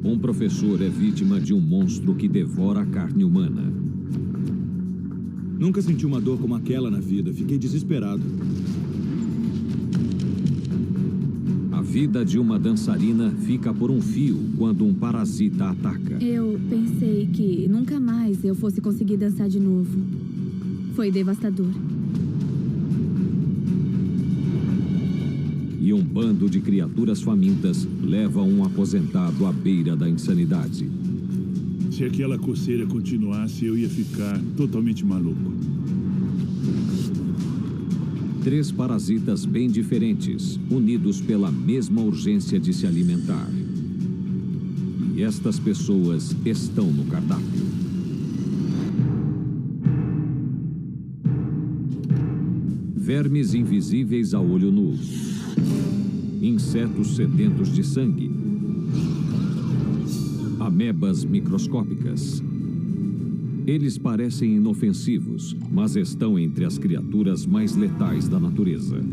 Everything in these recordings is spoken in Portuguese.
Um professor é vítima de um monstro que devora a carne humana. Nunca senti uma dor como aquela na vida. Fiquei desesperado. A vida de uma dançarina fica por um fio quando um parasita ataca. Eu pensei que nunca mais eu fosse conseguir dançar de novo. Foi devastador. E um bando de criaturas famintas leva um aposentado à beira da insanidade. Se aquela coceira continuasse, eu ia ficar totalmente maluco. 3 parasitas bem diferentes, unidos pela mesma urgência de se alimentar. E estas pessoas estão no cardápio. Vermes invisíveis a olho nu. Insetos sedentos de sangue. Amebas microscópicas. Eles parecem inofensivos, mas estão entre as criaturas mais letais da natureza.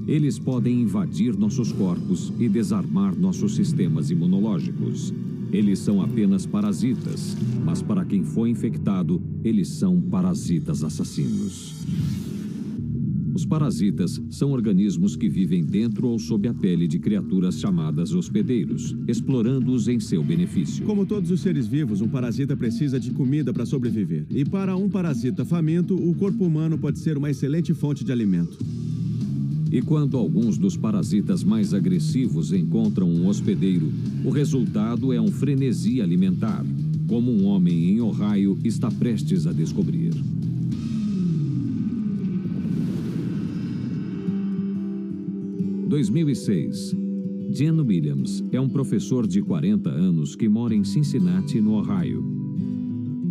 Eles podem invadir nossos corpos e desarmar nossos sistemas imunológicos. Eles são apenas parasitas, mas para quem foi infectado, eles são parasitas assassinos. Os parasitas são organismos que vivem dentro ou sob a pele de criaturas chamadas hospedeiros, explorando-os em seu benefício. Como todos os seres vivos, um parasita precisa de comida para sobreviver. E para um parasita faminto, o corpo humano pode ser uma excelente fonte de alimento. E quando alguns dos parasitas mais agressivos encontram um hospedeiro, o resultado é um frenesi alimentar, como um homem em Ohio está prestes a descobrir. Em 2006, Gene Williams é um professor de 40 anos que mora em Cincinnati, no Ohio.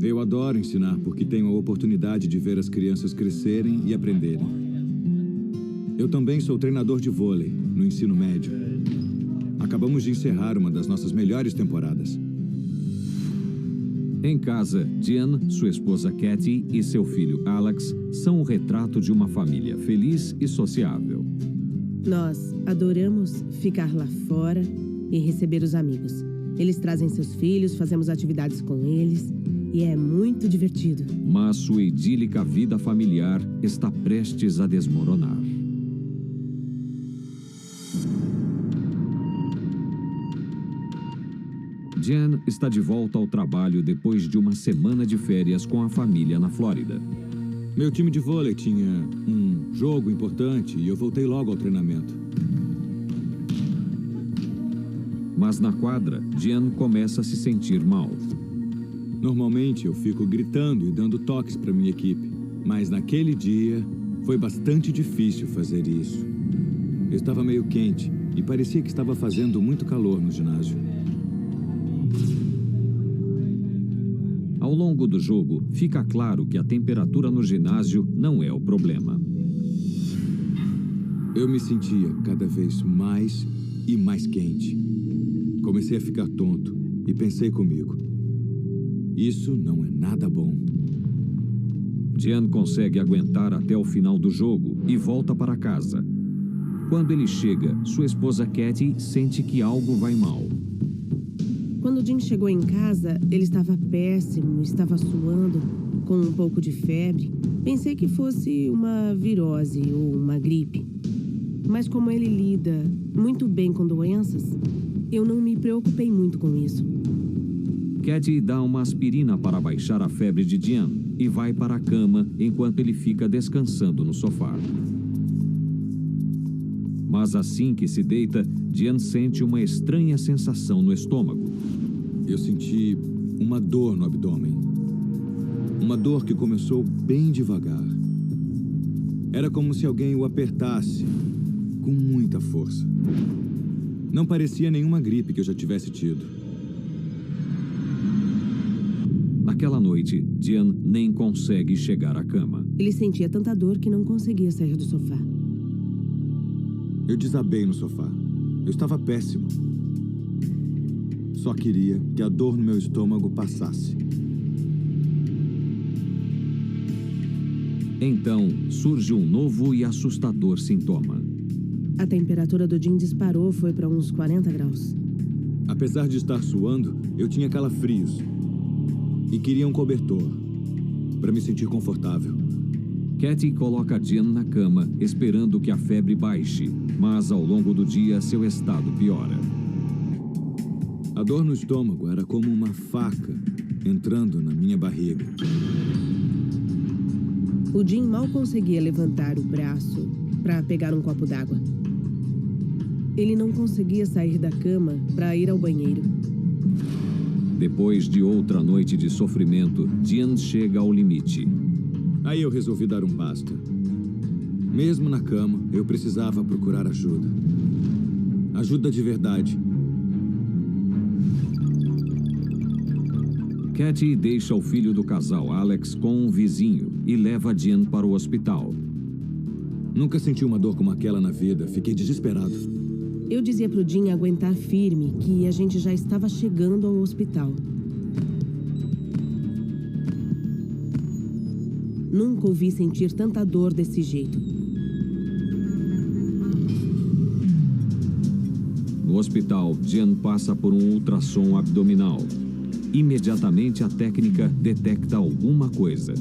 Eu adoro ensinar porque tenho a oportunidade de ver as crianças crescerem e aprenderem. Eu também sou treinador de vôlei no ensino médio. Acabamos de encerrar uma das nossas melhores temporadas. Em casa, Jen, sua esposa Kathy e seu filho Alex são o retrato de uma família feliz e sociável. Nós adoramos ficar lá fora e receber os amigos. Eles trazem seus filhos, fazemos atividades com eles e é muito divertido. Mas sua idílica vida familiar está prestes a desmoronar. Jen está de volta ao trabalho depois de uma semana de férias com a família na Flórida. Meu time de vôlei tinha um jogo importante e eu voltei logo ao treinamento. Mas na quadra, Jen começa a se sentir mal. Normalmente eu fico gritando e dando toques para minha equipe, mas naquele dia foi bastante difícil fazer isso. Eu estava meio quente e parecia que estava fazendo muito calor no ginásio. Ao longo do jogo, fica claro que a temperatura no ginásio não é o problema. Eu me sentia cada vez mais e mais quente. Comecei a ficar tonto e pensei comigo: isso não é nada bom. Jen consegue aguentar até o final do jogo e volta para casa. Quando ele chega, sua esposa Kathy sente que algo vai mal. Quando Jim chegou em casa, ele estava péssimo, estava suando, com um pouco de febre. Pensei que fosse uma virose ou uma gripe. Mas como ele lida muito bem com doenças, eu não me preocupei muito com isso. Kathy dá uma aspirina para baixar a febre de Jen e vai para a cama enquanto ele fica descansando no sofá. Mas assim que se deita, Jen sente uma estranha sensação no estômago. Eu senti uma dor no abdômen. Uma dor que começou bem devagar. Era como se alguém o apertasse com muita força. Não parecia nenhuma gripe que eu já tivesse tido. Naquela noite, Jen nem consegue chegar à cama. Ele sentia tanta dor que não conseguia sair do sofá. Eu desabei no sofá. Eu estava péssimo. Só queria que a dor no meu estômago passasse. Então, surge um novo e assustador sintoma. A temperatura do Jim disparou, foi para uns 40 graus. Apesar de estar suando, eu tinha calafrios e queria um cobertor para me sentir confortável. Katie coloca Jean na cama, esperando que a febre baixe, mas ao longo do dia seu estado piora. A dor no estômago era como uma faca entrando na minha barriga. O Jim mal conseguia levantar o braço para pegar um copo d'água. Ele não conseguia sair da cama para ir ao banheiro. Depois de outra noite de sofrimento, Jean chega ao limite. Aí eu resolvi dar um basta. Mesmo na cama, eu precisava procurar ajuda. Ajuda de verdade. Katie deixa o filho do casal, Alex, com um vizinho e leva Jean para o hospital. Nunca senti uma dor como aquela na vida. Fiquei desesperado. Eu dizia pro Jim aguentar firme, que a gente já estava chegando ao hospital. Nunca ouvi sentir tanta dor desse jeito. No hospital, Jean passa por um ultrassom abdominal. Imediatamente a técnica detecta alguma coisa.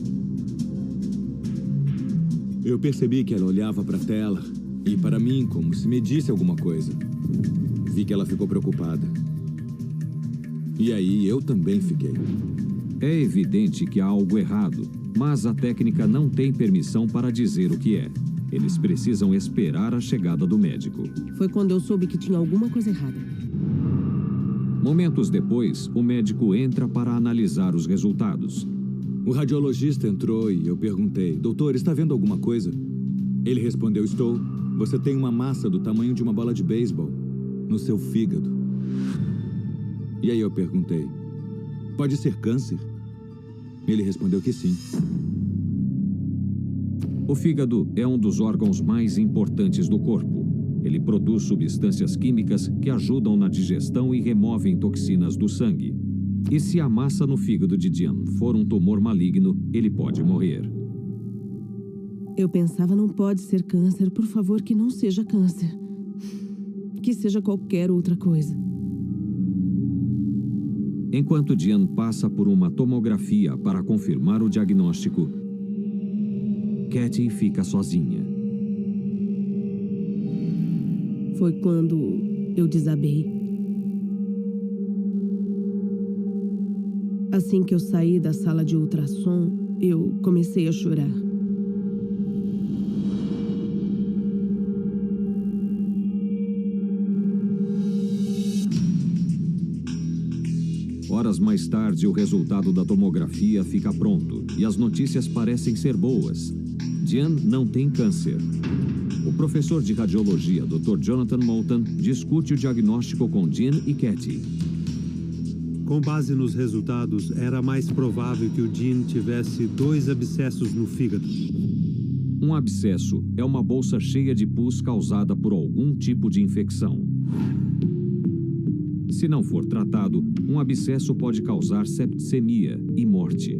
Eu percebi que ela olhava para a tela e para mim como se me disse alguma coisa. Vi que ela ficou preocupada. E aí eu também fiquei. É evidente que há algo errado, mas a técnica não tem permissão para dizer o que é. Eles precisam esperar a chegada do médico. Foi quando eu soube que tinha alguma coisa errada. Momentos depois, o médico entra para analisar os resultados. O radiologista entrou e eu perguntei: doutor, está vendo alguma coisa? Ele respondeu: estou. Você tem uma massa do tamanho de uma bola de beisebol no seu fígado. E aí eu perguntei: pode ser câncer? Ele respondeu que sim. O fígado é um dos órgãos mais importantes do corpo. Ele produz substâncias químicas que ajudam na digestão e removem toxinas do sangue. E se a massa no fígado de Jean for um tumor maligno, ele pode morrer. Eu pensava, não pode ser câncer. Por favor, que não seja câncer. Que seja qualquer outra coisa. Enquanto Jean passa por uma tomografia para confirmar o diagnóstico, Katie fica sozinha. Foi quando eu desabei. Assim que eu saí da sala de ultrassom, eu comecei a chorar. Horas mais tarde, o resultado da tomografia fica pronto e as notícias parecem ser boas. Jean não tem câncer. O professor de radiologia, Dr. Jonathan Moulton, discute o diagnóstico com Jean e Katie. Com base nos resultados, era mais provável que o Jean tivesse 2 abscessos no fígado. Um abscesso é uma bolsa cheia de pus causada por algum tipo de infecção. Se não for tratado, um abscesso pode causar septicemia e morte.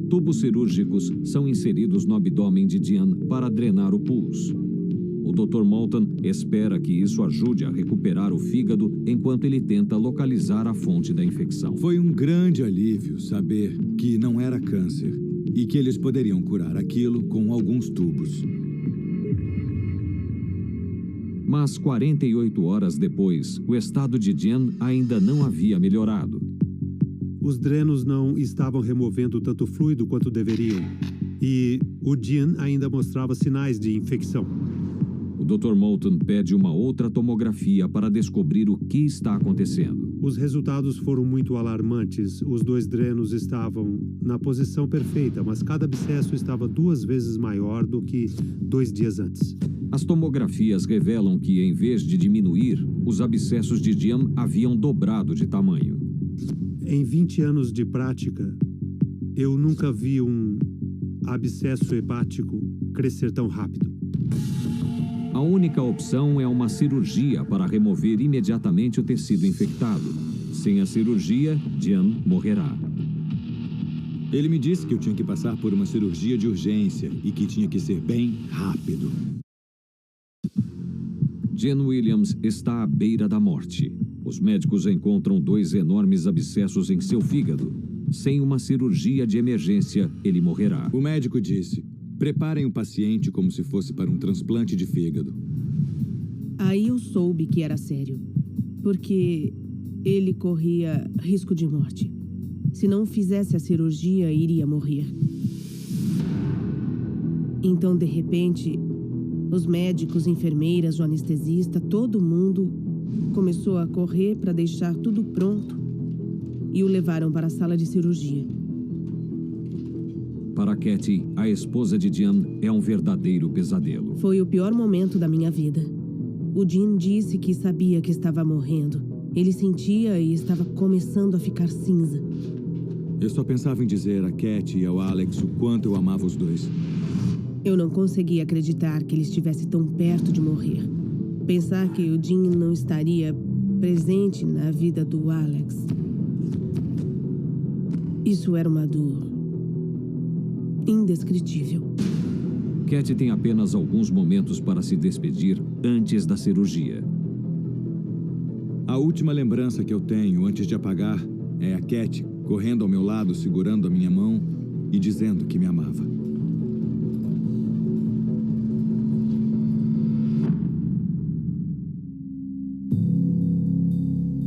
Tubos cirúrgicos são inseridos no abdômen de Jean para drenar o pus. O Dr. Moulton espera que isso ajude a recuperar o fígado enquanto ele tenta localizar a fonte da infecção. Foi um grande alívio saber que não era câncer e que eles poderiam curar aquilo com alguns tubos. Mas 48 horas depois, o estado de Jean ainda não havia melhorado. Os drenos não estavam removendo tanto fluido quanto deveriam. E o Jean ainda mostrava sinais de infecção. O Dr. Moulton pede uma outra tomografia para descobrir o que está acontecendo. Os resultados foram muito alarmantes. Os 2 drenos estavam na posição perfeita, mas cada abscesso estava 2 vezes maior do que 2 dias antes. As tomografias revelam que, em vez de diminuir, os abscessos de Jean haviam dobrado de tamanho. Em 20 anos de prática, eu nunca vi um abscesso hepático crescer tão rápido. A única opção é uma cirurgia para remover imediatamente o tecido infectado. Sem a cirurgia, Jean morrerá. Ele me disse que eu tinha que passar por uma cirurgia de urgência e que tinha que ser bem rápido. Jen Williams está à beira da morte. Os médicos encontram 2 enormes abscessos em seu fígado. Sem uma cirurgia de emergência, ele morrerá. O médico disse: preparem o paciente como se fosse para um transplante de fígado. Aí eu soube que era sério, porque ele corria risco de morte. Se não fizesse a cirurgia, iria morrer. Então, de repente, os médicos, enfermeiras, o anestesista, todo mundo começou a correr para deixar tudo pronto e o levaram para a sala de cirurgia. Para Katie, a esposa de Jen, é um verdadeiro pesadelo. Foi o pior momento da minha vida. O Jim disse que sabia que estava morrendo. Ele sentia e estava começando a ficar cinza. Eu só pensava em dizer a Katie e ao Alex o quanto eu amava os dois. Eu não conseguia acreditar que ele estivesse tão perto de morrer. Pensar que o Jim não estaria presente na vida do Alex. Isso era uma dor indescritível. Katie tem apenas alguns momentos para se despedir antes da cirurgia. A última lembrança que eu tenho antes de apagar é a Katie correndo ao meu lado, segurando a minha mão e dizendo que me amava.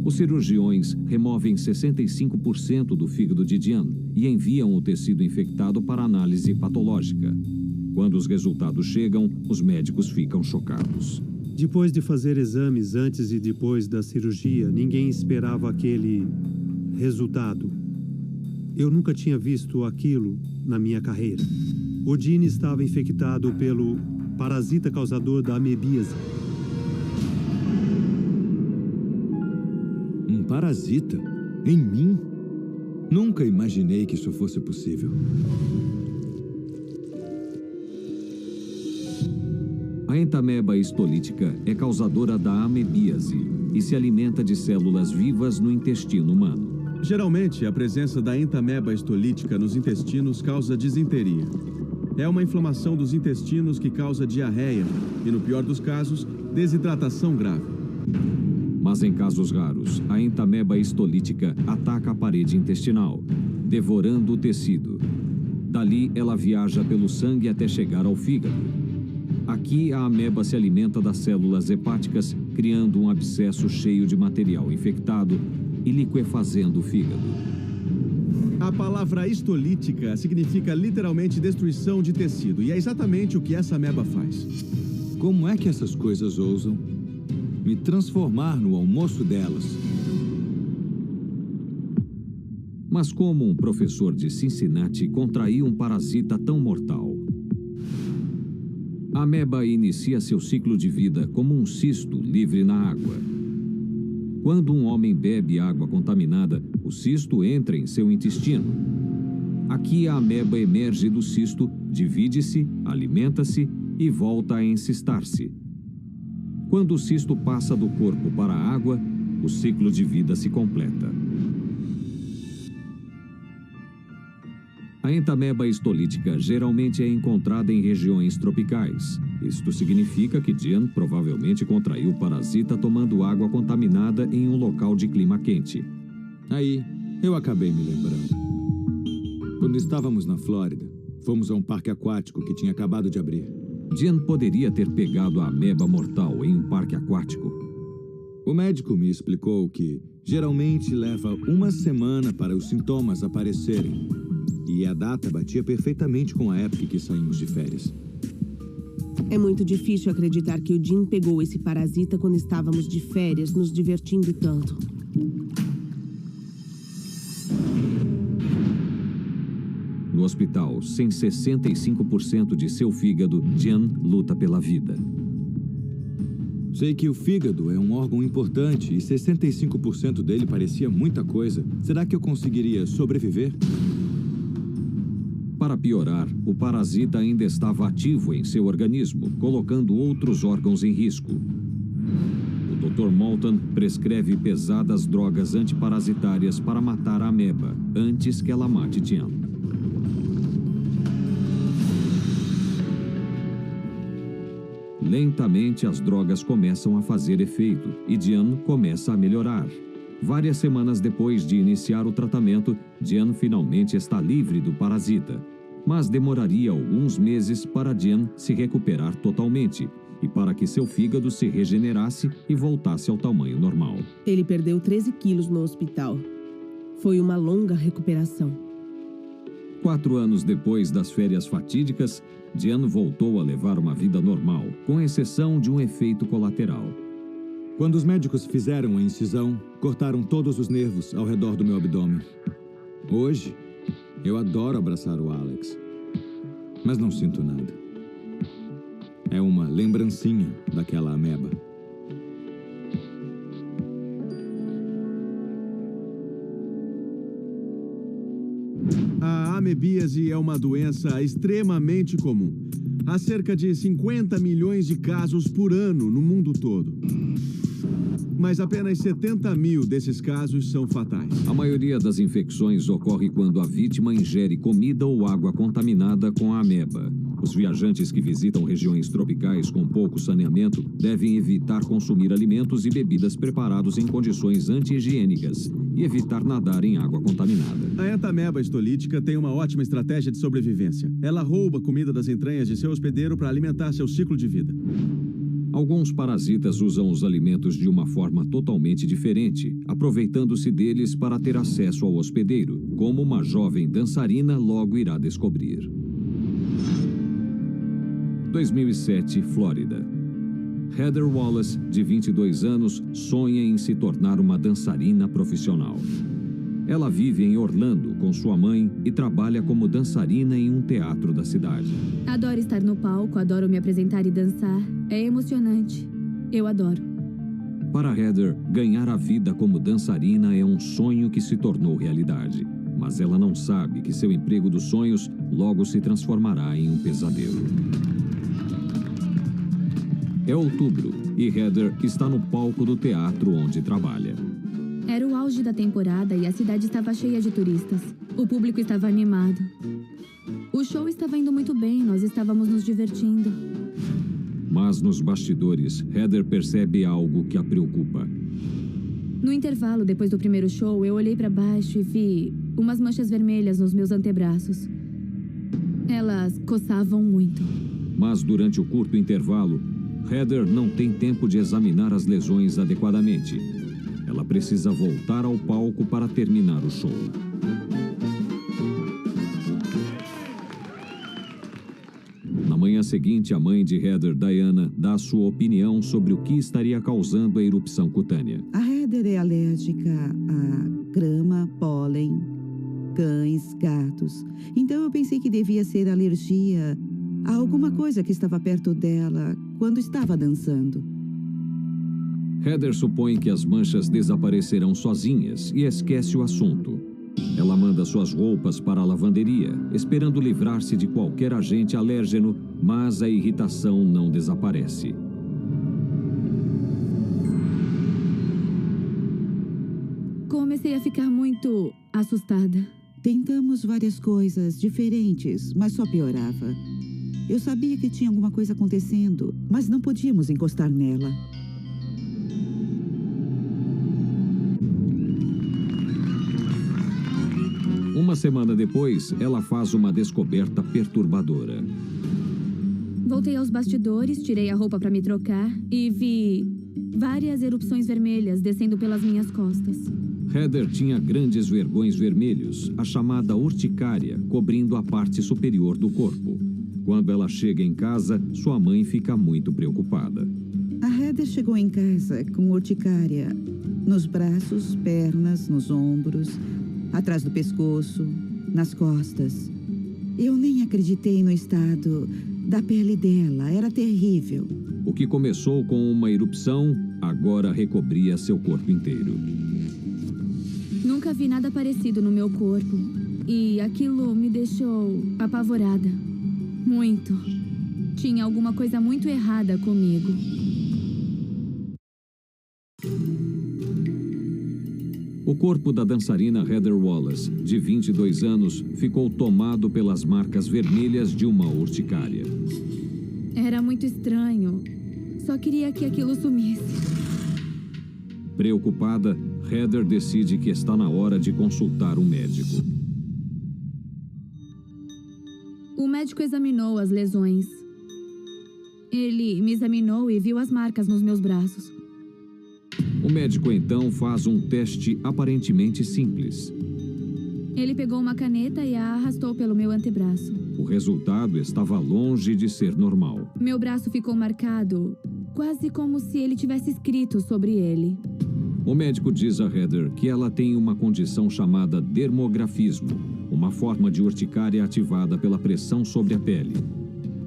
Os cirurgiões removem 65% do fígado de Jen e enviam o tecido infectado para análise patológica. Quando os resultados chegam, os médicos ficam chocados. Depois de fazer exames antes e depois da cirurgia, ninguém esperava aquele resultado. Eu nunca tinha visto aquilo na minha carreira. O Gene estava infectado pelo parasita causador da amebíase. Um parasita? Em mim? Nunca imaginei que isso fosse possível. A entameba histolítica é causadora da amebíase e se alimenta de células vivas no intestino humano. Geralmente, a presença da entameba histolítica nos intestinos causa disenteria. É uma inflamação dos intestinos que causa diarreia e, no pior dos casos, desidratação grave. Mas em casos raros, a entameba histolítica ataca a parede intestinal, devorando o tecido. Dali, ela viaja pelo sangue até chegar ao fígado. Aqui, a ameba se alimenta das células hepáticas, criando um abscesso cheio de material infectado e liquefazendo o fígado. A palavra histolítica significa literalmente destruição de tecido, e é exatamente o que essa ameba faz. Como é que essas coisas ousam me transformar no almoço delas? Mas como um professor de Cincinnati contraiu um parasita tão mortal? A ameba inicia seu ciclo de vida como um cisto livre na água. Quando um homem bebe água contaminada, o cisto entra em seu intestino. Aqui a ameba emerge do cisto, divide-se, alimenta-se e volta a encistar-se. Quando o cisto passa do corpo para a água, o ciclo de vida se completa. A entameba histolítica geralmente é encontrada em regiões tropicais. Isto significa que Jen provavelmente contraiu o parasita tomando água contaminada em um local de clima quente. Aí, eu acabei me lembrando. Quando estávamos na Flórida, fomos a um parque aquático que tinha acabado de abrir. Jen poderia ter pegado a ameba mortal em um parque aquático. O médico me explicou que geralmente leva uma semana para os sintomas aparecerem. E a data batia perfeitamente com a época que saímos de férias. É muito difícil acreditar que o Jim pegou esse parasita quando estávamos de férias, nos divertindo tanto. No hospital, sem 65% de seu fígado, Jen luta pela vida. Sei que o fígado é um órgão importante e 65% dele parecia muita coisa. Será que eu conseguiria sobreviver? Para piorar, o parasita ainda estava ativo em seu organismo, colocando outros órgãos em risco. O Dr. Moulton prescreve pesadas drogas antiparasitárias para matar a ameba, antes que ela mate Jen. Lentamente, as drogas começam a fazer efeito e Diane começa a melhorar. Várias semanas depois de iniciar o tratamento, Diane finalmente está livre do parasita. Mas demoraria alguns meses para Diane se recuperar totalmente e para que seu fígado se regenerasse e voltasse ao tamanho normal. Ele perdeu 13 quilos no hospital. Foi uma longa recuperação. 4 anos depois das férias fatídicas, Diane voltou a levar uma vida normal, com exceção de um efeito colateral. Quando os médicos fizeram a incisão, cortaram todos os nervos ao redor do meu abdômen. Hoje, eu adoro abraçar o Alex, mas não sinto nada. É uma lembrancinha daquela ameba. A amebíase é uma doença extremamente comum. Há cerca de 50 milhões de casos por ano no mundo todo. Mas apenas 70 mil desses casos são fatais. A maioria das infecções ocorre quando a vítima ingere comida ou água contaminada com a ameba. Os viajantes que visitam regiões tropicais com pouco saneamento devem evitar consumir alimentos e bebidas preparados em condições anti-higiênicas e evitar nadar em água contaminada. A entameba estolítica tem uma ótima estratégia de sobrevivência. Ela rouba comida das entranhas de seu hospedeiro para alimentar seu ciclo de vida. Alguns parasitas usam os alimentos de uma forma totalmente diferente, aproveitando-se deles para ter acesso ao hospedeiro, como uma jovem dançarina logo irá descobrir. 2007, Flórida. Heather Wallace, de 22 anos, sonha em se tornar uma dançarina profissional. Ela vive em Orlando com sua mãe e trabalha como dançarina em um teatro da cidade. Adoro estar no palco, adoro me apresentar e dançar. É emocionante. Eu adoro. Para Heather, ganhar a vida como dançarina é um sonho que se tornou realidade. Mas ela não sabe que seu emprego dos sonhos logo se transformará em um pesadelo. É outubro e Heather está no palco do teatro onde trabalha. Era o auge da temporada e a cidade estava cheia de turistas. O público estava animado. O show estava indo muito bem, nós estávamos nos divertindo. Mas nos bastidores, Heather percebe algo que a preocupa. No intervalo, depois do primeiro show, eu olhei para baixo e vi umas manchas vermelhas nos meus antebraços. Elas coçavam muito. Mas durante o curto intervalo, Heather não tem tempo de examinar as lesões adequadamente. Ela precisa voltar ao palco para terminar o show. Na manhã seguinte, a mãe de Heather, Diana, dá sua opinião sobre o que estaria causando a erupção cutânea. A Heather é alérgica a grama, pólen, cães, gatos. Então eu pensei que devia ser alergia a alguma coisa que estava perto dela quando estava dançando. Heather supõe que as manchas desaparecerão sozinhas e esquece o assunto. Ela manda suas roupas para a lavanderia, esperando livrar-se de qualquer agente alérgeno, mas a irritação não desaparece. Comecei a ficar muito assustada. Tentamos várias coisas diferentes, mas só piorava. Eu sabia que tinha alguma coisa acontecendo, mas não podíamos encostar nela. Uma semana depois, ela faz uma descoberta perturbadora. Voltei aos bastidores, tirei a roupa para me trocar e vi várias erupções vermelhas descendo pelas minhas costas. Heather tinha grandes vergões vermelhos, a chamada urticária, cobrindo a parte superior do corpo. Quando ela chega em casa, sua mãe fica muito preocupada. A Heather chegou em casa com urticária nos braços, pernas, nos ombros, atrás do pescoço, nas costas. Eu nem acreditei no estado da pele dela. Era terrível. O que começou com uma erupção, agora recobria seu corpo inteiro. Nunca vi nada parecido no meu corpo. E aquilo me deixou apavorada. Muito. Tinha alguma coisa muito errada comigo. O corpo da dançarina Heather Wallace, de 22 anos, ficou tomado pelas marcas vermelhas de uma urticária. Era muito estranho. Só queria que aquilo sumisse. Preocupada, Heather decide que está na hora de consultar um médico. O médico examinou as lesões. Ele me examinou e viu as marcas nos meus braços. O médico então faz um teste aparentemente simples. Ele pegou uma caneta e a arrastou pelo meu antebraço. O resultado estava longe de ser normal. Meu braço ficou marcado, quase como se ele tivesse escrito sobre ele. O médico diz a Heather que ela tem uma condição chamada dermografismo, uma forma de urticária ativada pela pressão sobre a pele.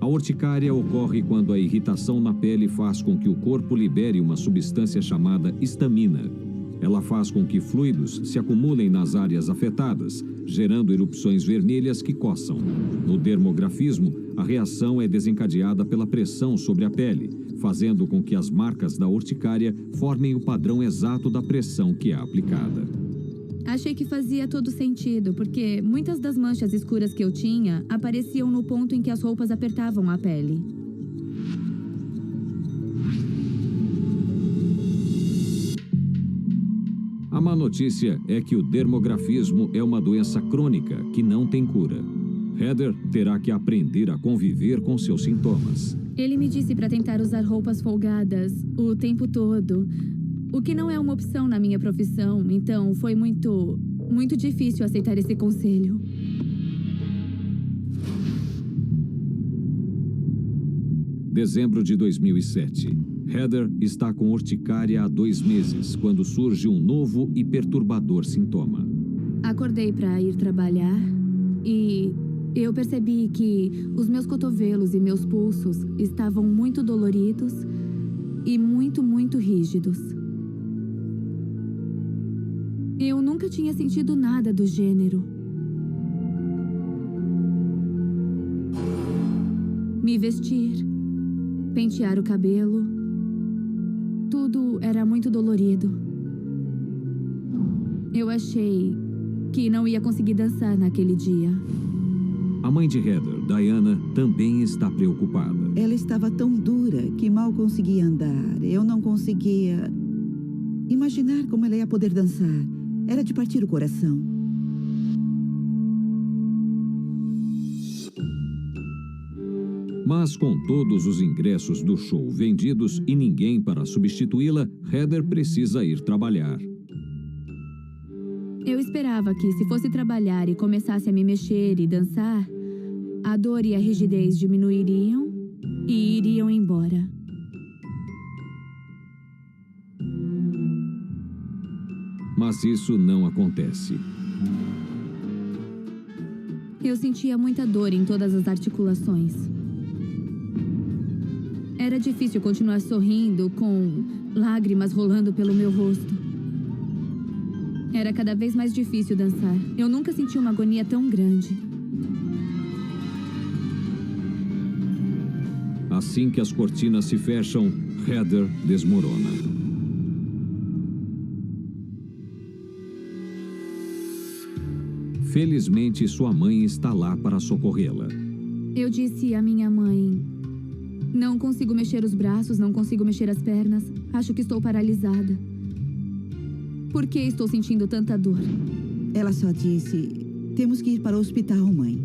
A urticária ocorre quando a irritação na pele faz com que o corpo libere uma substância chamada histamina. Ela faz com que fluidos se acumulem nas áreas afetadas, gerando erupções vermelhas que coçam. No dermografismo, a reação é desencadeada pela pressão sobre a pele, fazendo com que as marcas da urticária formem o padrão exato da pressão que é aplicada. Achei que fazia todo sentido, porque muitas das manchas escuras que eu tinha apareciam no ponto em que as roupas apertavam a pele. A má notícia é que o dermografismo é uma doença crônica que não tem cura. Heather terá que aprender a conviver com seus sintomas. Ele me disse para tentar usar roupas folgadas o tempo todo, o que não é uma opção na minha profissão, então foi muito difícil aceitar esse conselho. Dezembro de 2007. Heather está com urticária há 2 meses, quando surge um novo e perturbador sintoma. Acordei para ir trabalhar e eu percebi que os meus cotovelos e meus pulsos estavam muito doloridos e muito rígidos. Eu nunca tinha sentido nada do gênero. Me vestir, pentear o cabelo, tudo era muito dolorido. Eu achei que não ia conseguir dançar naquele dia. A mãe de Heather, Diana, também está preocupada. Ela estava tão dura que mal conseguia andar. Eu não conseguia imaginar como ela ia poder dançar. Era de partir o coração. Mas com todos os ingressos do show vendidos e ninguém para substituí-la, Heather precisa ir trabalhar. Eu esperava que, se fosse trabalhar e começasse a me mexer e dançar, a dor e a rigidez diminuiriam e iriam embora. Mas isso não acontece. Eu sentia muita dor em todas as articulações. Era difícil continuar sorrindo com lágrimas rolando pelo meu rosto. Era cada vez mais difícil dançar. Eu nunca senti uma agonia tão grande. Assim que as cortinas se fecham, Heather desmorona. Felizmente, sua mãe está lá para socorrê-la. Eu disse à minha mãe: não consigo mexer os braços, não consigo mexer as pernas. Acho que estou paralisada. Por que estou sentindo tanta dor? Ela só disse: temos que ir para o hospital, mãe.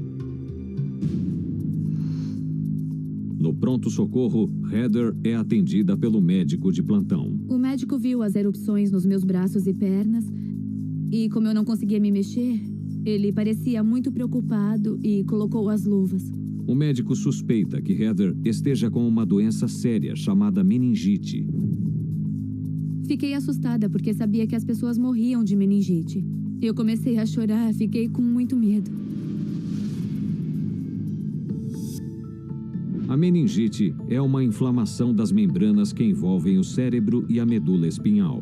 No pronto-socorro, Heather é atendida pelo médico de plantão. O médico viu as erupções nos meus braços e pernas e, como eu não conseguia me mexer, ele parecia muito preocupado e colocou as luvas. O médico suspeita que Heather esteja com uma doença séria chamada meningite. Fiquei assustada porque sabia que as pessoas morriam de meningite. Eu comecei a chorar, fiquei com muito medo. A meningite é uma inflamação das membranas que envolvem o cérebro e a medula espinhal.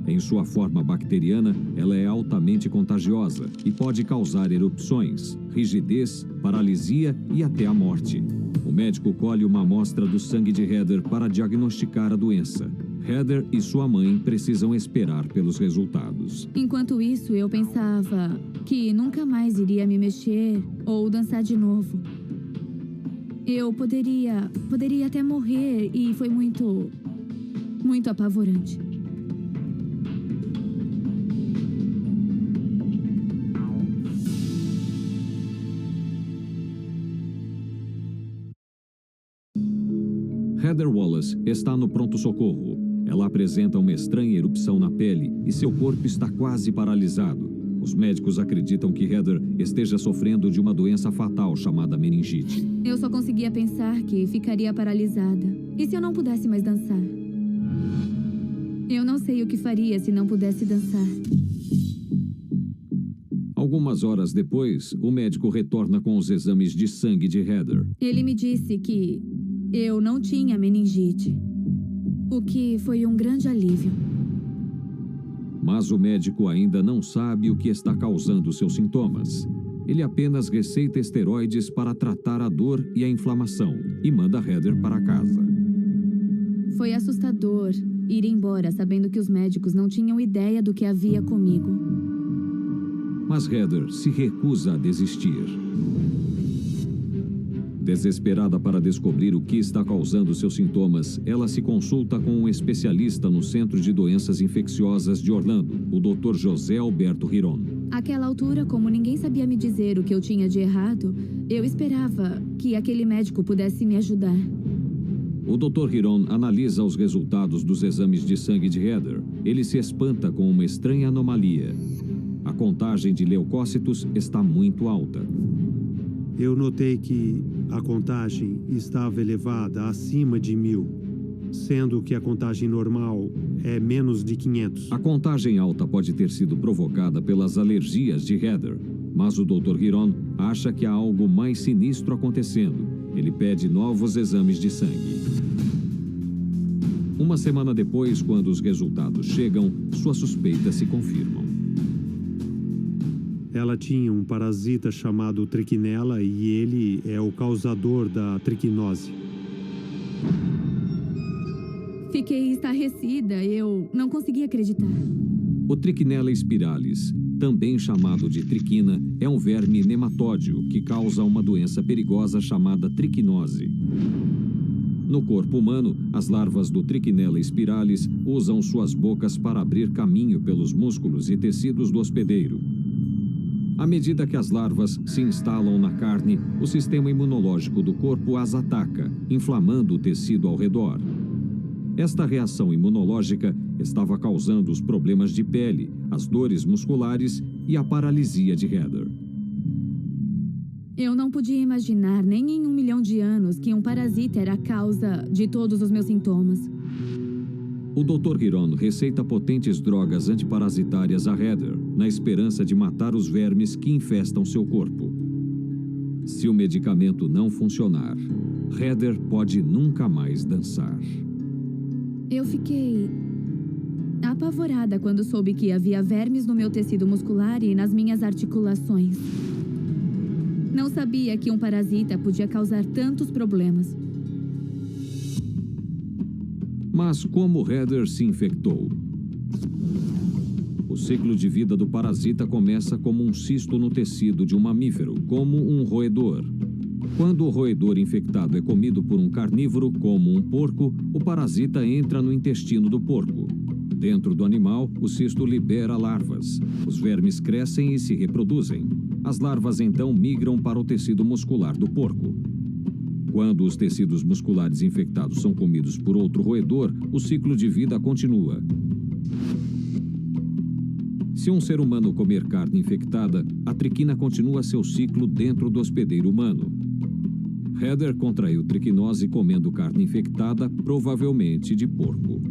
Em sua forma bacteriana, ela é altamente contagiosa e pode causar erupções, rigidez, paralisia e até a morte. O médico colhe uma amostra do sangue de Heather para diagnosticar a doença. Heather e sua mãe precisam esperar pelos resultados. Enquanto isso, eu pensava que nunca mais iria me mexer ou dançar de novo. Eu poderia até morrer e foi muito apavorante. Heather Wallace está no pronto-socorro. Ela apresenta uma estranha erupção na pele e seu corpo está quase paralisado. Os médicos acreditam que Heather esteja sofrendo de uma doença fatal chamada meningite. Eu só conseguia pensar que ficaria paralisada. E se eu não pudesse mais dançar? Eu não sei o que faria se não pudesse dançar. Algumas horas depois, o médico retorna com os exames de sangue de Heather. Ele me disse que eu não tinha meningite, o que foi um grande alívio. Mas o médico ainda não sabe o que está causando seus sintomas. Ele apenas receita esteroides para tratar a dor e a inflamação e manda Heather para casa. Foi assustador ir embora sabendo que os médicos não tinham ideia do que havia comigo. Mas Heather se recusa a desistir. Desesperada para descobrir o que está causando seus sintomas, ela se consulta com um especialista no Centro de Doenças Infecciosas de Orlando, o Dr. José Alberto Hiron. Àquela altura, como ninguém sabia me dizer o que eu tinha de errado, eu esperava que aquele médico pudesse me ajudar. O Dr. Hiron analisa os resultados dos exames de sangue de Heather. Ele se espanta com uma estranha anomalia. A contagem de leucócitos está muito alta. Eu notei que a contagem estava elevada acima de 1000, sendo que a contagem normal é menos de 500. A contagem alta pode ter sido provocada pelas alergias de Heather, mas o Dr. Hiron acha que há algo mais sinistro acontecendo. Ele pede novos exames de sangue. Uma semana depois, quando os resultados chegam, suas suspeitas se confirmam. Ela tinha um parasita chamado trichinella e ele é o causador da trichinose. Fiquei estarrecida, eu não conseguia acreditar. O Trichinella spiralis, também chamado de triquina, é um verme nematódio que causa uma doença perigosa chamada trichinose. No corpo humano, as larvas do Trichinella spiralis usam suas bocas para abrir caminho pelos músculos e tecidos do hospedeiro. À medida que as larvas se instalam na carne, o sistema imunológico do corpo as ataca, inflamando o tecido ao redor. Esta reação imunológica estava causando os problemas de pele, as dores musculares e a paralisia de Heather. Eu não podia imaginar, nem em 1 milhão de anos, que um parasita era a causa de todos os meus sintomas. O Dr. Hiron receita potentes drogas antiparasitárias a Heather, na esperança de matar os vermes que infestam seu corpo. Se o medicamento não funcionar, Heather pode nunca mais dançar. Eu fiquei apavorada quando soube que havia vermes no meu tecido muscular e nas minhas articulações. Não sabia que um parasita podia causar tantos problemas. Mas como Heather se infectou? O ciclo de vida do parasita começa como um cisto no tecido de um mamífero, como um roedor. Quando o roedor infectado é comido por um carnívoro, como um porco, o parasita entra no intestino do porco. Dentro do animal, o cisto libera larvas. Os vermes crescem e se reproduzem. As larvas então migram para o tecido muscular do porco. Quando os tecidos musculares infectados são comidos por outro roedor, o ciclo de vida continua. Se um ser humano comer carne infectada, a triquina continua seu ciclo dentro do hospedeiro humano. Heather contraiu trichinose comendo carne infectada, provavelmente de porco.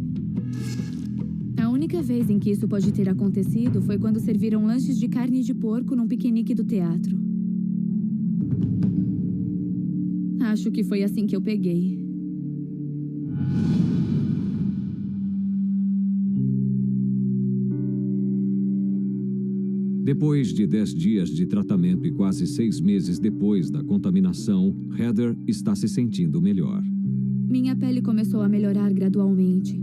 A única vez em que isso pode ter acontecido foi quando serviram lanches de carne de porco num piquenique do teatro. Acho que foi assim que eu peguei. Depois de 10 dias de tratamento e quase 6 meses depois da contaminação, Heather está se sentindo melhor. Minha pele começou a melhorar gradualmente.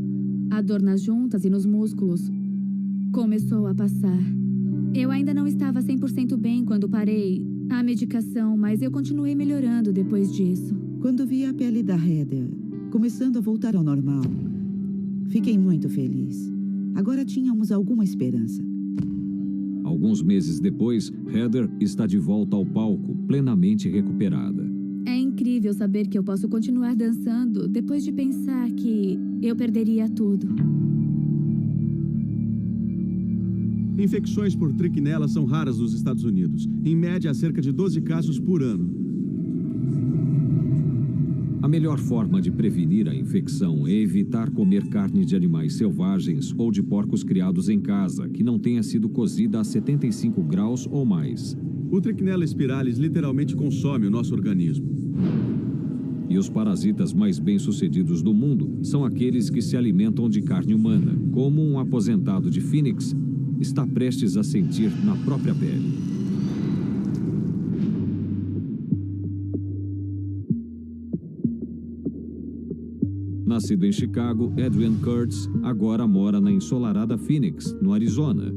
A dor nas juntas e nos músculos começou a passar. Eu ainda não estava 100% bem quando parei a medicação, mas eu continuei melhorando depois disso. Quando vi a pele da Heather começando a voltar ao normal, fiquei muito feliz. Agora tínhamos alguma esperança. Alguns meses depois, Heather está de volta ao palco, plenamente recuperada. É incrível saber que eu posso continuar dançando depois de pensar que eu perderia tudo. Infecções por trichinela são raras nos Estados Unidos. Em média, há cerca de 12 casos por ano. A melhor forma de prevenir a infecção é evitar comer carne de animais selvagens ou de porcos criados em casa, que não tenha sido cozida a 75 graus ou mais. O Trichinella spiralis literalmente consome o nosso organismo. E os parasitas mais bem-sucedidos do mundo são aqueles que se alimentam de carne humana, como um aposentado de Phoenix está prestes a sentir na própria pele. Nascido em Chicago, Edwin Kurtz agora mora na ensolarada Phoenix, no Arizona.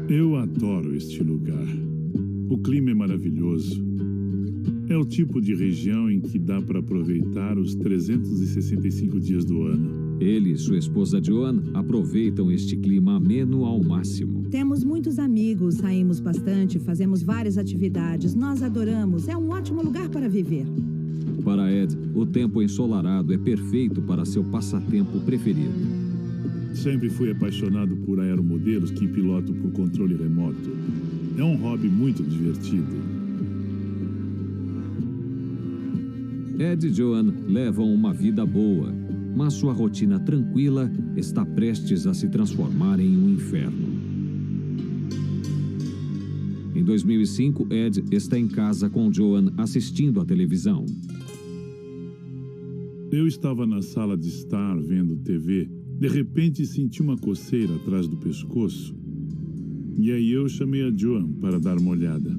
Eu adoro este lugar. O clima é maravilhoso. É o tipo de região em que dá para aproveitar os 365 dias do ano. Ele e sua esposa Joan aproveitam este clima ameno ao máximo. Temos muitos amigos, saímos bastante, fazemos várias atividades. Nós adoramos. É um ótimo lugar para viver. Para Ed, o tempo ensolarado é perfeito para seu passatempo preferido. Sempre fui apaixonado por aeromodelos que piloto por controle remoto. É um hobby muito divertido. Ed e Joan levam uma vida boa, mas sua rotina tranquila está prestes a se transformar em um inferno. Em 2005, Ed está em casa com Joan assistindo à televisão. Eu estava na sala de estar vendo TV. De repente senti uma coceira atrás do pescoço. E aí eu chamei a Joan para dar uma olhada.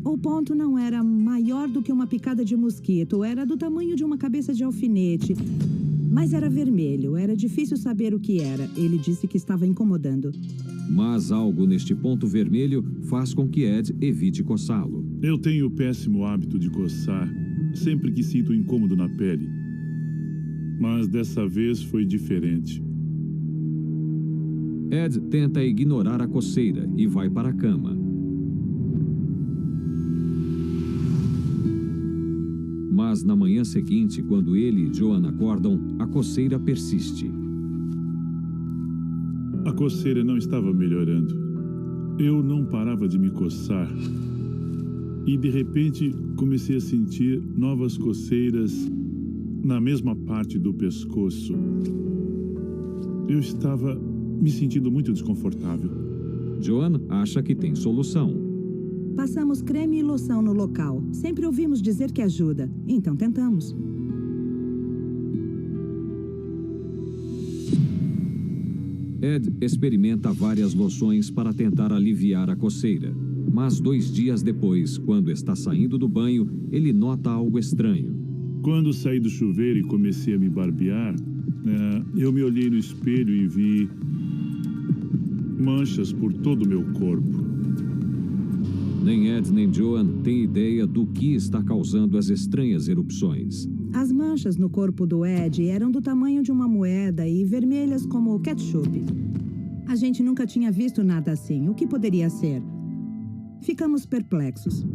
O ponto não era maior do que uma picada de mosquito, era do tamanho de uma cabeça de alfinete. Mas era vermelho, era difícil saber o que era. Ele disse que estava incomodando. Mas algo neste ponto vermelho faz com que Ed evite coçá-lo. Eu tenho o péssimo hábito de coçar sempre que sinto incômodo na pele. Mas dessa vez foi diferente. Ed tenta ignorar a coceira e vai para a cama. Mas na manhã seguinte, quando ele e Joan acordam, a coceira persiste. A coceira não estava melhorando. Eu não parava de me coçar. E de repente comecei a sentir novas coceiras na mesma parte do pescoço. Eu estava me sentindo muito desconfortável. Joan acha que tem solução. Passamos creme e loção no local. Sempre ouvimos dizer que ajuda. Então tentamos. Ed experimenta várias loções para tentar aliviar a coceira. Mas 2 dias depois, quando está saindo do banho, ele nota algo estranho. Quando saí do chuveiro e comecei a me barbear, eu me olhei no espelho e vi manchas por todo o meu corpo. Nem Ed nem Joan têm ideia do que está causando as estranhas erupções. As manchas no corpo do Ed eram do tamanho de uma moeda e vermelhas como ketchup. A gente nunca tinha visto nada assim. O que poderia ser? Ficamos perplexos.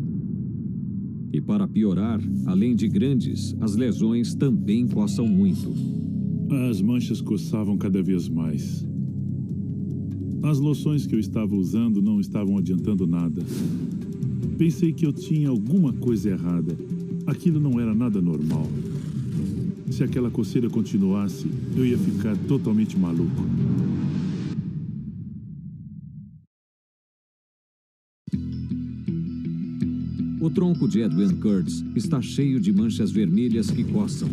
E para piorar, além de grandes, as lesões também coçam muito. As manchas coçavam cada vez mais. As loções que eu estava usando não estavam adiantando nada. Pensei que eu tinha alguma coisa errada. Aquilo não era nada normal. Se aquela coceira continuasse, eu ia ficar totalmente maluco. O tronco de Edwin Kurtz está cheio de manchas vermelhas que coçam.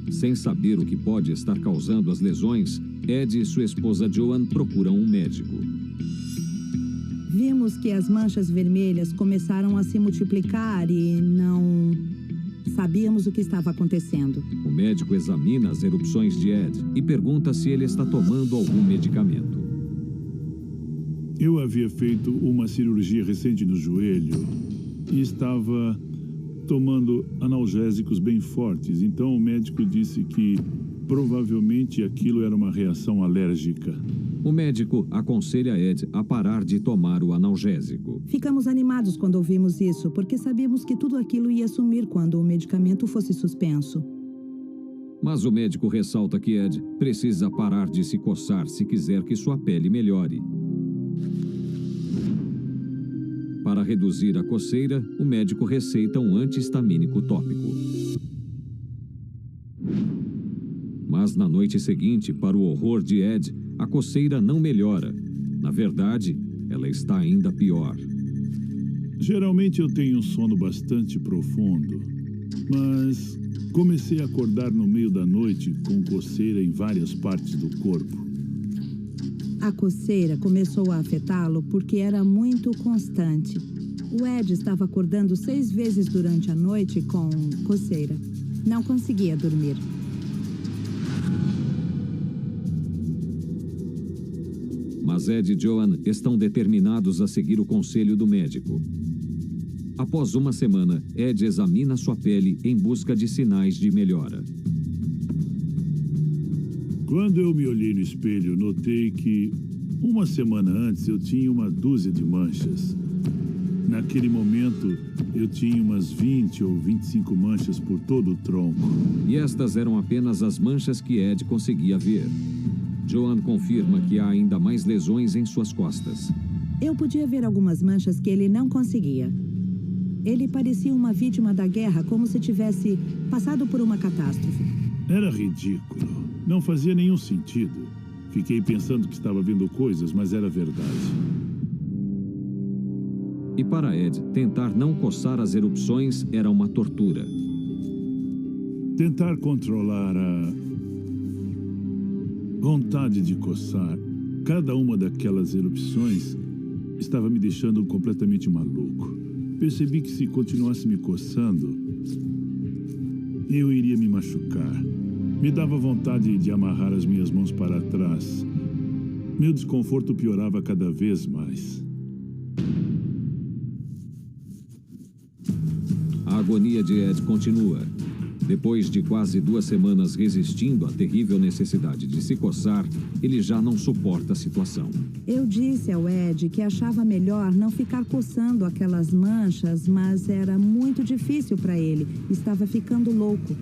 Sem saber o que pode estar causando as lesões, Ed e sua esposa Joan procuram um médico. Vimos que as manchas vermelhas começaram a se multiplicar e não sabíamos o que estava acontecendo. O médico examina as erupções de Ed e pergunta se ele está tomando algum medicamento. Eu havia feito uma cirurgia recente no joelho e estava tomando analgésicos bem fortes. Então o médico disse que provavelmente aquilo era uma reação alérgica. O médico aconselha Ed a parar de tomar o analgésico. Ficamos animados quando ouvimos isso, porque sabíamos que tudo aquilo ia sumir quando o medicamento fosse suspenso. Mas o médico ressalta que Ed precisa parar de se coçar se quiser que sua pele melhore. Para reduzir a coceira, o médico receita um anti-histamínico tópico. Mas na noite seguinte, para o horror de Ed, a coceira não melhora. Na verdade, ela está ainda pior. Geralmente eu tenho um sono bastante profundo, mas comecei a acordar no meio da noite com coceira em várias partes do corpo. A coceira começou a afetá-lo porque era muito constante. O Ed estava acordando 6 vezes durante a noite com coceira. Não conseguia dormir. Mas Ed e Joan estão determinados a seguir o conselho do médico. Após uma semana, Ed examina sua pele em busca de sinais de melhora. Quando eu me olhei no espelho, notei que uma semana antes eu tinha uma dúzia de manchas. Naquele momento, eu tinha umas 20 ou 25 manchas por todo o tronco. E estas eram apenas as manchas que Ed conseguia ver. Joan confirma que há ainda mais lesões em suas costas. Eu podia ver algumas manchas que ele não conseguia. Ele parecia uma vítima da guerra, como se tivesse passado por uma catástrofe. Era ridículo. Não fazia nenhum sentido. Fiquei pensando que estava vendo coisas, mas era verdade. E para Ed, tentar não coçar as erupções era uma tortura. Tentar controlar a vontade de coçar cada uma daquelas erupções estava me deixando completamente maluco. Percebi que se continuasse me coçando, eu iria me machucar. Me dava vontade de amarrar as minhas mãos para trás. Meu desconforto piorava cada vez mais. A agonia de Ed continua. Depois de quase 2 semanas resistindo à terrível necessidade de se coçar, ele já não suporta a situação. Eu disse ao Ed que achava melhor não ficar coçando aquelas manchas, mas era muito difícil para ele. Estava ficando louco.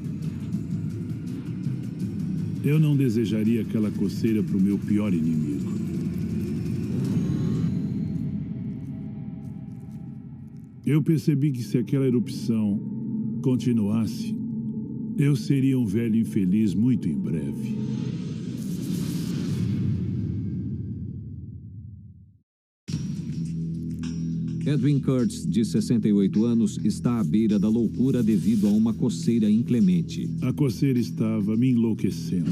Eu não desejaria aquela coceira para o meu pior inimigo. Eu percebi que se aquela erupção continuasse, eu seria um velho infeliz muito em breve. Edwin Kurtz, de 68 anos, está à beira da loucura devido a uma coceira inclemente. A coceira estava me enlouquecendo.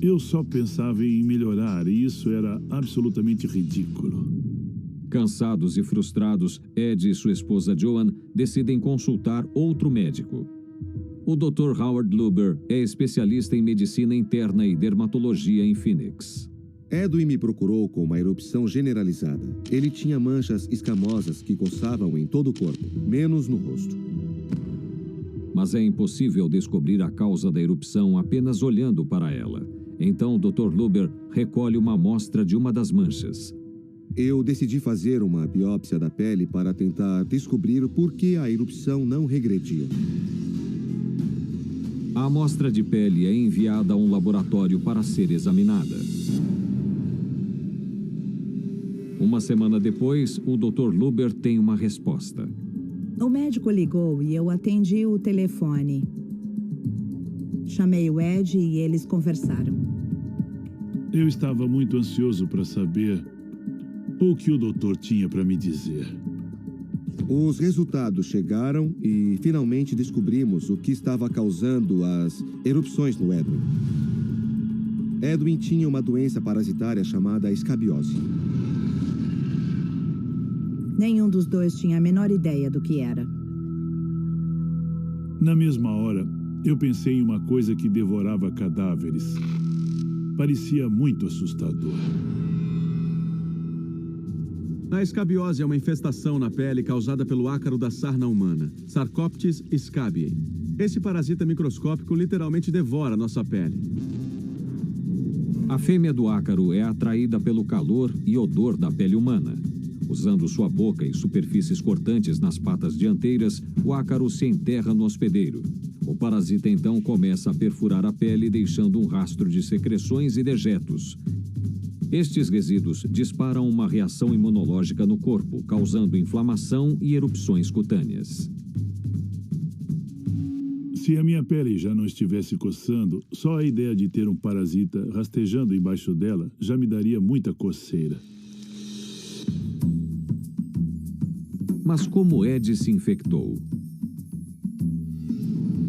Eu só pensava em melhorar e isso era absolutamente ridículo. Cansados e frustrados, Ed e sua esposa Joan decidem consultar outro médico. O Dr. Howard Luber é especialista em medicina interna e dermatologia em Phoenix. Edwin me procurou com uma erupção generalizada. Ele tinha manchas escamosas que coçavam em todo o corpo, menos no rosto. Mas é impossível descobrir a causa da erupção apenas olhando para ela. Então o Dr. Luber recolhe uma amostra de uma das manchas. Eu decidi fazer uma biópsia da pele para tentar descobrir por que a erupção não regredia. A amostra de pele é enviada a um laboratório para ser examinada. Uma semana depois, o Dr. Luber tem uma resposta. O médico ligou e eu atendi o telefone. Chamei o Ed e eles conversaram. Eu estava muito ansioso para saber o que o doutor tinha para me dizer. Os resultados chegaram e finalmente descobrimos o que estava causando as erupções no Edwin. Edwin tinha uma doença parasitária chamada escabiose. Nenhum dos dois tinha a menor ideia do que era. Na mesma hora, eu pensei em uma coisa que devorava cadáveres. Parecia muito assustador. A escabiose é uma infestação na pele causada pelo ácaro da sarna humana, Sarcoptes scabiei. Esse parasita microscópico literalmente devora nossa pele. A fêmea do ácaro é atraída pelo calor e odor da pele humana. Usando sua boca e superfícies cortantes nas patas dianteiras, o ácaro se enterra no hospedeiro. O parasita então começa a perfurar a pele, deixando um rastro de secreções e dejetos. Estes resíduos disparam uma reação imunológica no corpo, causando inflamação e erupções cutâneas. Se a minha pele já não estivesse coçando, só a ideia de ter um parasita rastejando embaixo dela já me daria muita coceira. Mas como Ed se infectou?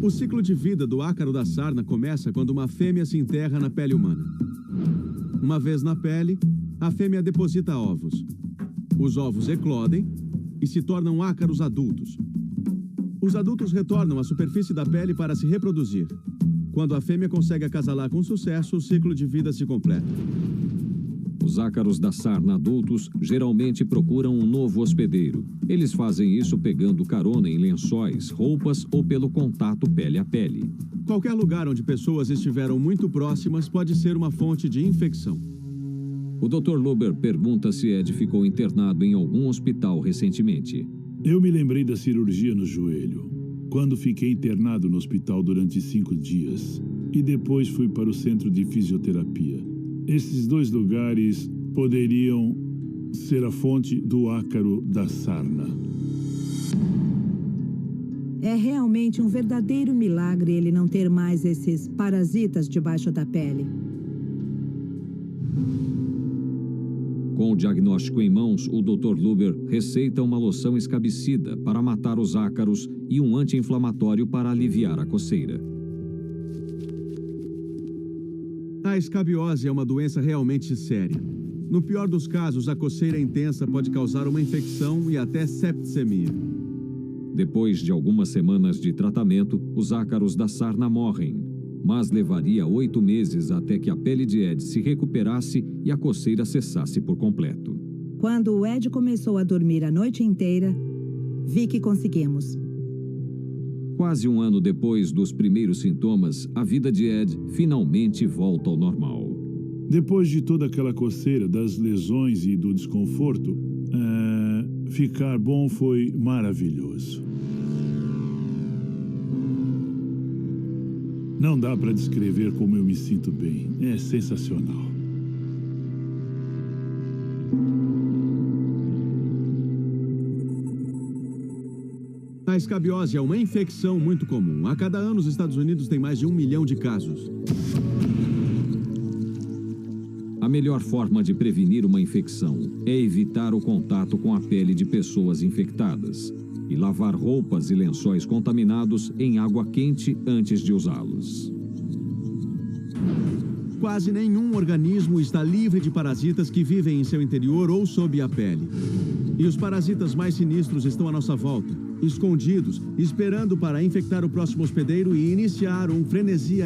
O ciclo de vida do ácaro da sarna começa quando uma fêmea se enterra na pele humana. Uma vez na pele, a fêmea deposita ovos. Os ovos eclodem e se tornam ácaros adultos. Os adultos retornam à superfície da pele para se reproduzir. Quando a fêmea consegue acasalar com sucesso, o ciclo de vida se completa. Os ácaros da sarna adultos geralmente procuram um novo hospedeiro. Eles fazem isso pegando carona em lençóis, roupas ou pelo contato pele a pele. Qualquer lugar onde pessoas estiveram muito próximas pode ser uma fonte de infecção. O Dr. Luber pergunta se Ed ficou internado em algum hospital recentemente. Eu me lembrei da cirurgia no joelho, quando fiquei internado no hospital durante 5 dias. E depois fui para o centro de fisioterapia. Esses 2 lugares poderiam ser a fonte do ácaro da sarna. É realmente um verdadeiro milagre ele não ter mais esses parasitas debaixo da pele. Com o diagnóstico em mãos, o Dr. Luber receita uma loção escabicida para matar os ácaros e um anti-inflamatório para aliviar a coceira. A escabiose é uma doença realmente séria. No pior dos casos, a coceira intensa pode causar uma infecção e até septicemia. Depois de algumas semanas de tratamento, os ácaros da sarna morrem. Mas levaria 8 meses até que a pele de Ed se recuperasse e a coceira cessasse por completo. Quando o Ed começou a dormir a noite inteira, vi que conseguimos. Quase um ano depois dos primeiros sintomas, a vida de Ed finalmente volta ao normal. Depois de toda aquela coceira, das lesões e do desconforto, ficar bom foi maravilhoso. Não dá para descrever como eu me sinto bem. É sensacional. A escabiose é uma infecção muito comum. A cada ano, os Estados Unidos têm mais de 1 milhão de casos. A melhor forma de prevenir uma infecção é evitar o contato com a pele de pessoas infectadas e lavar roupas e lençóis contaminados em água quente antes de usá-los. Quase nenhum organismo está livre de parasitas que vivem em seu interior ou sob a pele. E os parasitas mais sinistros estão à nossa volta, escondidos, esperando para infectar o próximo hospedeiro e iniciar um frenesi